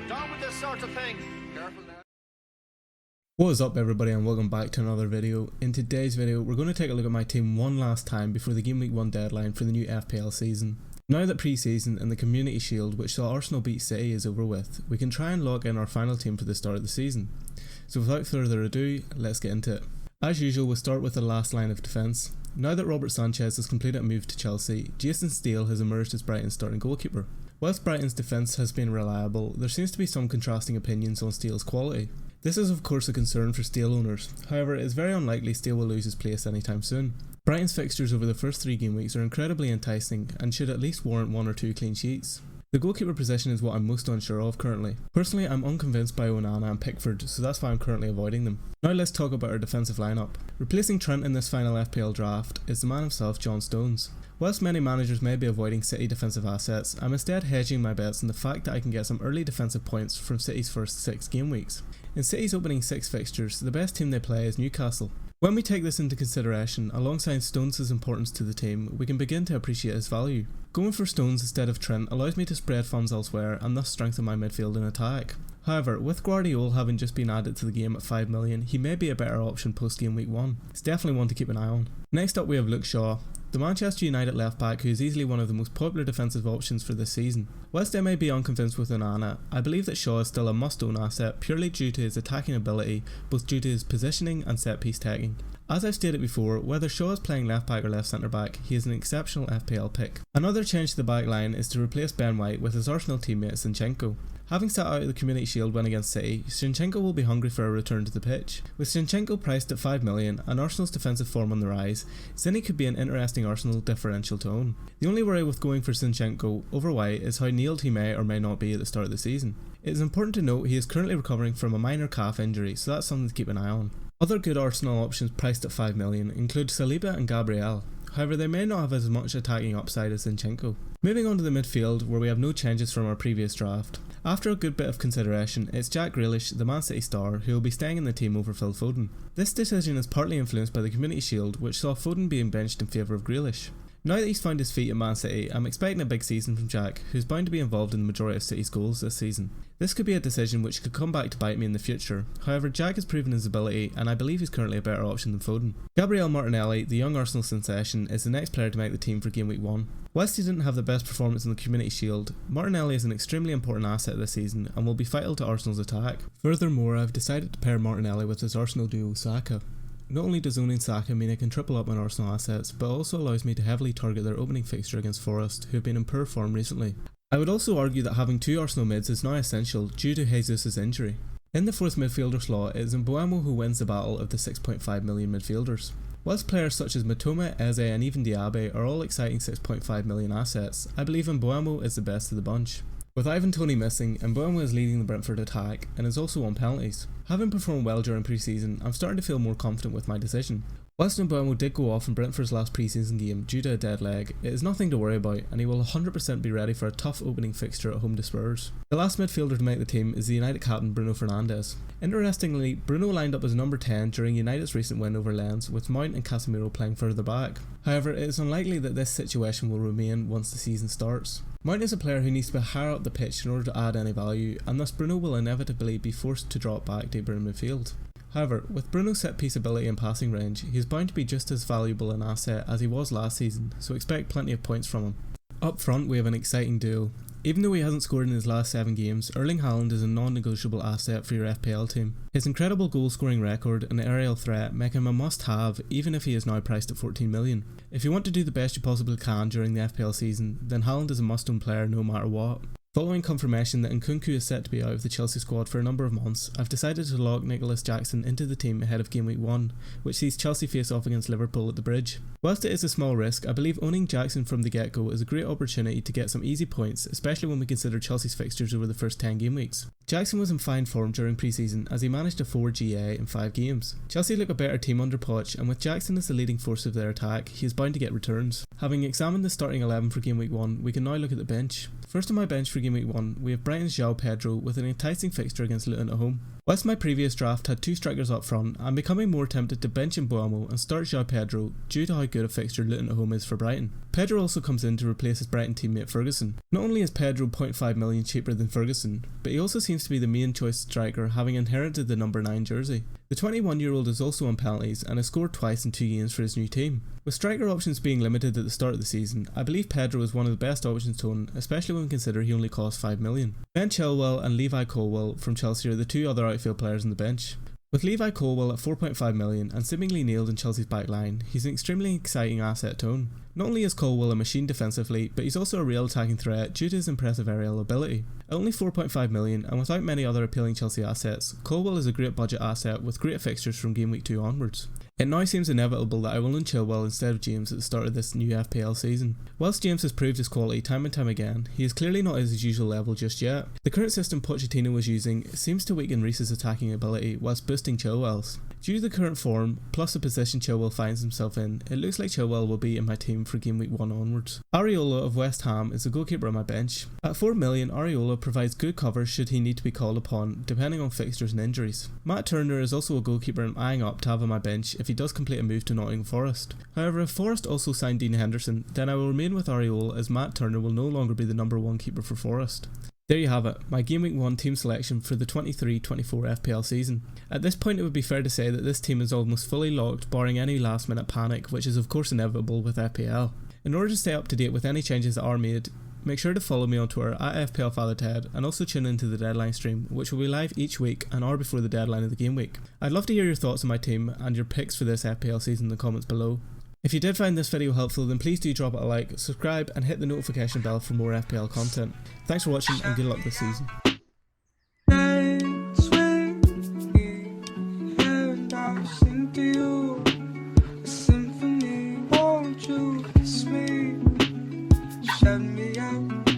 Down with this sort of thing. Careful now. What is up everybody, and welcome back to another video. In today's video we're going to take a look at my team one last time before the Game Week 1 deadline for the new FPL season. Now that pre-season and the Community Shield, which saw Arsenal beat City, is over with, we can try and lock in our final team for the start of the season. So without further ado, let's get into it. As usual, we'll start with the last line of defence. Now that Robert Sanchez has completed a move to Chelsea, Jason Steele has emerged as Brighton's starting goalkeeper. Whilst Brighton's defence has been reliable, there seems to be some contrasting opinions on Steele's quality. This is of course a concern for Steele owners, however it is very unlikely Steele will lose his place anytime soon. Brighton's fixtures over the first 3 game weeks are incredibly enticing and should at least warrant 1 or 2 clean sheets. The goalkeeper position is what I'm most unsure of currently. Personally, I'm unconvinced by Onana and Pickford, so that's why I'm currently avoiding them. Now let's talk about our defensive lineup. Replacing Trent in this final FPL draft is the man himself, John Stones. Whilst many managers may be avoiding City defensive assets, I'm instead hedging my bets on the fact that I can get some early defensive points from City's first 6 game weeks. In City's opening 6 fixtures, the best team they play is Newcastle. When we take this into consideration, alongside Stones' importance to the team, we can begin to appreciate his value. Going for Stones instead of Trent allows me to spread funds elsewhere and thus strengthen my midfield and attack. However, with Guardiola having just been added to the game at 5 million, he may be a better option post game week 1. It's definitely one to keep an eye on. Next up we have Luke Shaw, the Manchester United left back who is easily one of the most popular defensive options for this season. Whilst I may be unconvinced with Onana, I believe that Shaw is still a must-own asset purely due to his attacking ability, both due to his positioning and set-piece tagging. As I've stated before, whether Shaw is playing left back or left centre back, he is an exceptional FPL pick. Another change to the back line is to replace Ben White with his Arsenal teammate Zinchenko. Having sat out of the Community Shield win against City, Zinchenko will be hungry for a return to the pitch. With Zinchenko priced at 5 million and Arsenal's defensive form on the rise, Zinny could be an interesting Arsenal differential to own. The only worry with going for Zinchenko over White is how nailed he may or may not be at the start of the season. It is important to note he is currently recovering from a minor calf injury, so that's something to keep an eye on. Other good Arsenal options priced at 5 million include Saliba and Gabriel. However, they may not have as much attacking upside as Zinchenko. Moving on to the midfield, where we have no changes from our previous draft. After a good bit of consideration, it's Jack Grealish, the Man City star, who will be staying in the team over Phil Foden. This decision is partly influenced by the Community Shield, which saw Foden being benched in favour of Grealish. Now that he's found his feet at Man City, I'm expecting a big season from Jack, who's bound to be involved in the majority of City's goals this season. This could be a decision which could come back to bite me in the future, however Jack has proven his ability and I believe he's currently a better option than Foden. Gabriel Martinelli, the young Arsenal sensation, is the next player to make the team for Game Week 1. Whilst he didn't have the best performance in the Community Shield, Martinelli is an extremely important asset this season and will be vital to Arsenal's attack. Furthermore, I've decided to pair Martinelli with his Arsenal duo Saka. Not only does owning Saka mean I can triple up on Arsenal assets, but also allows me to heavily target their opening fixture against Forest, who have been in poor form recently. I would also argue that having 2 Arsenal mids is now essential due to Jesus' injury. In the 4th midfielder slot, it is Mbeumo who wins the battle of the 6.5 million midfielders. Whilst players such as Matoma, Eze and even Diaby are all exciting 6.5 million assets, I believe Mbeumo is the best of the bunch. With Ivan Toney missing, Mbeumo is leading the Brentford attack and is also on penalties. Having performed well during pre-season, I'm starting to feel more confident with my decision. Whilst Mbeumo did go off in Brentford's last pre-season game due to a dead leg, it is nothing to worry about and he will 100% be ready for a tough opening fixture at home to Spurs. The last midfielder to make the team is the United captain Bruno Fernandes. Interestingly, Bruno lined up as number 10 during United's recent win over Lens, with Mount and Casemiro playing further back. However, it is unlikely that this situation will remain once the season starts. Mount is a player who needs to be higher up the pitch in order to add any value, and thus Bruno will inevitably be forced to drop back deeper in midfield. However, with Bruno's set-piece ability and passing range, he is bound to be just as valuable an asset as he was last season, so expect plenty of points from him. Up front we have an exciting duo. Even though he hasn't scored in his last 7 games, Erling Haaland is a non-negotiable asset for your FPL team. His incredible goal-scoring record and aerial threat make him a must-have even if he is now priced at 14 million. If you want to do the best you possibly can during the FPL season, then Haaland is a must-own player no matter what. Following confirmation that Nkunku is set to be out of the Chelsea squad for a number of months, I've decided to lock Nicholas Jackson into the team ahead of Game Week 1, which sees Chelsea face off against Liverpool at the Bridge. Whilst it is a small risk, I believe owning Jackson from the get-go is a great opportunity to get some easy points, especially when we consider Chelsea's fixtures over the first 10 game weeks. Jackson was in fine form during pre-season as he managed a 4 GA in 5 games. Chelsea look a better team under Poch, and with Jackson as the leading force of their attack, he is bound to get returns. Having examined the starting 11 for Game Week 1, we can now look at the bench. First on my bench for Game Week 1, we have Brighton's João Pedro with an enticing fixture against Luton at home. Whilst my previous draft had 2 strikers up front, I'm becoming more tempted to bench Mbeumo and start João Pedro due to how good a fixture Luton at home is for Brighton. Pedro also comes in to replace his Brighton teammate Ferguson. Not only is Pedro 0.5 million cheaper than Ferguson, but he also seems to be the main choice striker, having inherited the number 9 jersey. The 21-year-old is also on penalties and has scored twice in 2 games for his new team. With striker options being limited at the start of the season, I believe Pedro is one of the best options to own, especially when we consider he only costs 5 million. Ben Chilwell and Levi Colwill from Chelsea are the 2 other outfield players on the bench. With Levi Colwill at 4.5 million and seemingly nailed in Chelsea's back line, he's an extremely exciting asset to own. Not only is Colwill a machine defensively, but he's also a real attacking threat due to his impressive aerial ability. At only 4.5 million and without many other appealing Chelsea assets, Colwill is a great budget asset with great fixtures from game week 2 onwards. It now seems inevitable that I will own Chilwell instead of James at the start of this new FPL season. Whilst James has proved his quality time and time again, he is clearly not at his usual level just yet. The current system Pochettino was using seems to weaken Reece's attacking ability whilst boosting Chilwell's. Due to the current form, plus the position Chilwell finds himself in, it looks like Chilwell will be in my team for game week 1 onwards. Areola of West Ham is the goalkeeper on my bench. At 4 million, Areola provides good cover should he need to be called upon, depending on fixtures and injuries. Matt Turner is also a goalkeeper I'm eyeing up to have on my bench if he does complete a move to Nottingham Forest. However, if Forest also sign Dean Henderson, then I will remain with Areola as Matt Turner will no longer be the number 1 keeper for Forest. There you have it, my Game Week 1 team selection for the 23-24 FPL season. At this point it would be fair to say that this team is almost fully locked, barring any last minute panic, which is of course inevitable with FPL. In order to stay up to date with any changes that are made, make sure to follow me on Twitter at fplfatherted and also tune into the deadline stream, which will be live each week an hour before the deadline of the game week. I'd love to hear your thoughts on my team and your picks for this FPL season in the comments below. If you did find this video helpful, then please do drop it a like, subscribe and hit the notification bell for more FPL content. Thanks for watching and good luck this season. Shut me out.